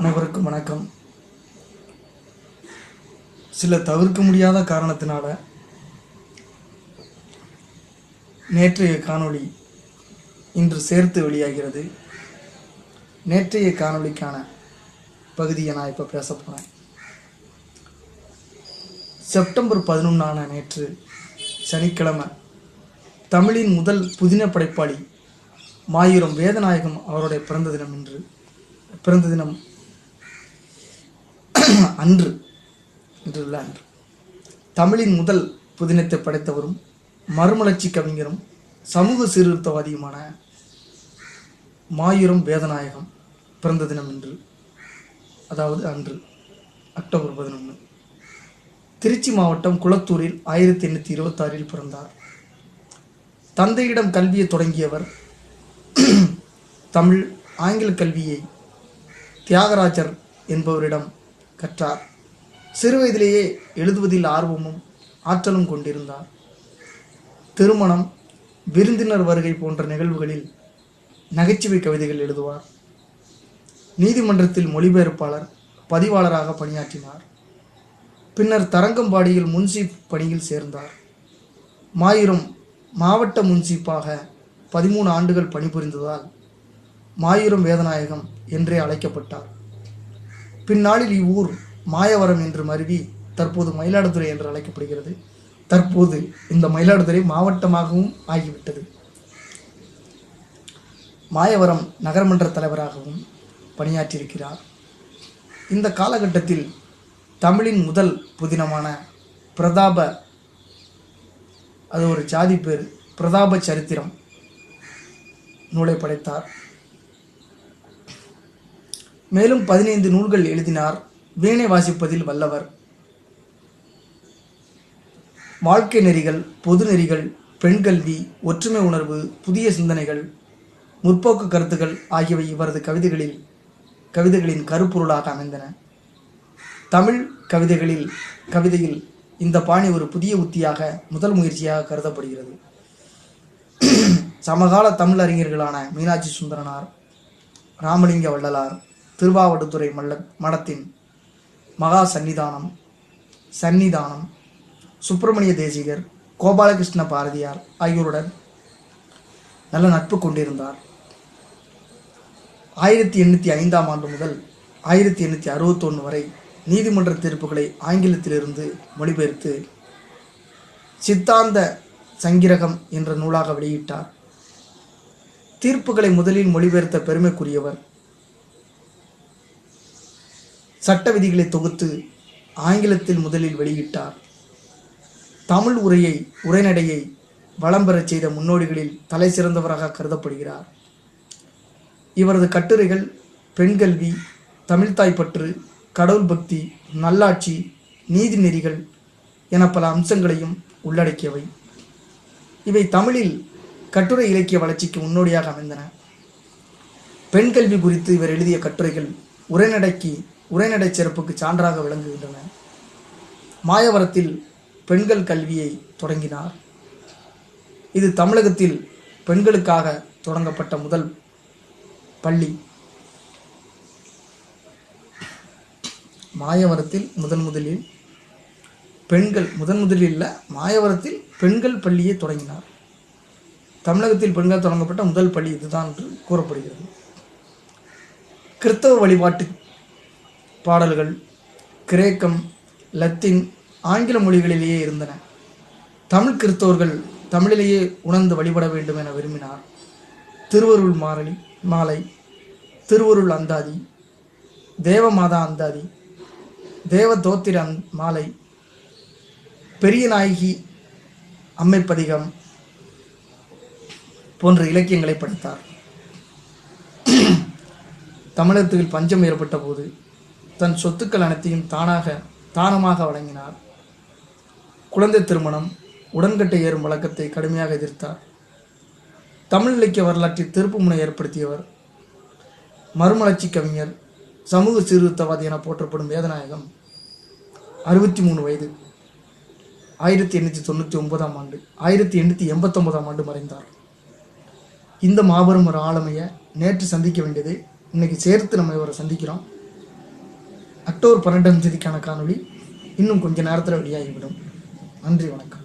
அனைவருக்கும் வணக்கம். சில தவிர்க்க முடியாத காரணத்தினால நேற்றைய காணொளி இன்று சேர்த்து வெளியாகிறது. நேற்றைய காணொளிக்கான பகுதியை நான் இப்போ பேச போகிறேன். செப்டம்பர் 11 நேற்று சனிக்கிழமை தமிழின் முதல் புதின படைப்பாளி மாயூரம் வேதநாயகம் அவருடைய பிறந்த தினம் அன்று தமிழின் முதல் புதினத்தை படைத்தவரும் மறுமலர்ச்சி கவிஞரும் சமூக சீர்திருத்தவாதியுமான மாயூரம் வேதநாயகம் பிறந்த தினம் இன்று, அதாவது அன்று அக்டோபர் 11. திருச்சி மாவட்டம் குளத்தூரில் 1826 பிறந்தார். தந்தையிடம் கல்வியை தொடங்கியவர் தமிழ் ஆங்கில கல்வியை தியாகராஜர் என்பவரிடம் கற்றார். சிறு வயதிலேயே எழுதுவதில் ஆர்வமும் ஆற்றலும் கொண்டிருந்தார். திருமணம், விருந்தினர் வருகை போன்ற நிகழ்வுகளில் நகைச்சுவை கவிதைகள் எழுதுவார். நீதிமன்றத்தில் மொழிபெயர்ப்பாளர், பதிவாளராக பணியாற்றினார். பின்னர் தரங்கம்பாடியில் முன்சீப் பணியில் சேர்ந்தார். மாயூரம் மாவட்ட முன்சீப்பாக 13 ஆண்டுகள் பணிபுரிந்ததால் மாயூரம் வேதநாயகம் என்றே அழைக்கப்பட்டார். பின்னாளில் இவ்வூர் மாயவரம் என்று மருவி தற்போது மயிலாடுதுறை என்று அழைக்கப்படுகிறது. தற்போது இந்த மயிலாடுதுறை மாவட்டமாகவும் ஆகிவிட்டது. மாயவரம் நகரமன்ற தலைவராகவும் பணியாற்றியிருக்கிறார். இந்த காலகட்டத்தில் தமிழின் முதல் புதினமான அது ஒரு ஜாதி பேர், பிரதாப சரித்திரம் நூலை படைத்தார். மேலும் 15 நூல்கள் எழுதினார். வீணை வாசிப்பதில் வல்லவர். வாழ்க்கை நெறிகள், பொது நெறிகள், பெண் கல்வி, ஒற்றுமை உணர்வு, புதிய சிந்தனைகள், முற்போக்கு கருத்துக்கள் ஆகியவை இவரது கவிதைகளின் கருப்பொருளாக அமைந்தன. தமிழ் கவிதையில் இந்த பாணி ஒரு புதிய உத்தியாக, முதல் முயற்சியாக கருதப்படுகிறது. சமகால தமிழ் அறிஞர்களான மீனாட்சி சுந்தரனார், ராமலிங்க வள்ளலார், திருவாவடுதுறை மடத்தின் மகா சன்னிதானம், சுப்பிரமணிய தேசிகர், கோபாலகிருஷ்ண பாரதியார் ஆகியோருடன் நல்ல நட்பு கொண்டிருந்தார். 1805 ஆண்டு முதல் 1861 வரை நீதிமன்ற தீர்ப்புகளை ஆங்கிலத்திலிருந்து மொழிபெயர்த்து சித்தாந்த சங்கிரகம் என்ற நூலாக வெளியிட்டார். தீர்ப்புகளை முதலில் மொழிபெயர்த்த பெருமைக்குரியவர். சட்ட விதிகளை தொகுத்து ஆங்கிலத்தில் முதலில் வெளியிட்டார். தமிழ் உரைநடையை வளம் பெறச் செய்த முன்னோடிகளில் தலை சிறந்தவராக கருதப்படுகிறார். இவரது கட்டுரைகள் பெண்கல்வி, தமிழ்தாய்ப்பற்று, கடவுள் பக்தி, நல்லாட்சி, நீதி நெறிகள் என பல அம்சங்களையும் உள்ளடக்கியவை. இவை தமிழில் கட்டுரை இலக்கிய வளர்ச்சிக்கு முன்னோடியாக அமைந்தன. பெண்கல்வி குறித்து இவர் எழுதிய கட்டுரைகள் உரைநடை சிறப்புக்கு சான்றாக விளங்குகின்றன. மாயவரத்தில் பெண்கள் கல்வியை தொடங்கினார். இது தமிழகத்தில் பெண்களுக்காக தொடங்கப்பட்ட முதல் பள்ளி. மாயவரத்தில் மாயவரத்தில் பெண்கள் பள்ளியை தொடங்கினார். தமிழகத்தில் பெண்கள் தொடங்கப்பட்ட முதல் பள்ளி இதுதான் என்று கூறப்படுகிறது. கிறிஸ்தவ வழிபாட்டு பாடல்கள் கிரேக்கம், லத்தீன், ஆங்கில மொழிகளிலேயே இருந்தன. தமிழ் கிறிஸ்தவர்கள் தமிழிலேயே உணர்ந்து வழிபட வேண்டும் என விரும்பினார். திருவருள் மாலை, திருவருள் அந்தாதி, தேவமாதா அந்தாதி, தேவ தோத்திர மாலை, பெரிய நாயகி அம்மைப்பதிகம் போன்ற இலக்கியங்களை படைத்தார். தமிழகத்தில் பஞ்சம் ஏற்பட்ட போது தன் சொத்துக்கள் அனைத்தையும் தானமாக வழங்கினார். குழந்தை திருமணம், உடன்கட்டை ஏறும் வழக்கத்தை கடுமையாக எதிர்த்தார். தமிழ் இலக்கிய வரலாற்றில் திருப்பு முனை ஏற்படுத்தியவர். மறுமலர்ச்சி கவிஞர், சமூக சீர்திருத்தவாதி என போற்றப்படும் வேதநாயகம் 63 வயது 1899 ஆண்டு 1889 ஆண்டு மறைந்தார். இந்த மாபெரும் ஒரு ஆளுமையை நேற்று சந்திக்க வேண்டியது இன்னைக்கு சேர்த்து நம்ம இவரை சந்திக்கிறோம். அக்டோபர் 12ஆம் தேதிக்கான காணொளி இன்னும் கொஞ்ச நேரத்தில் வெளியாகிவிடும். நன்றி, வணக்கம்.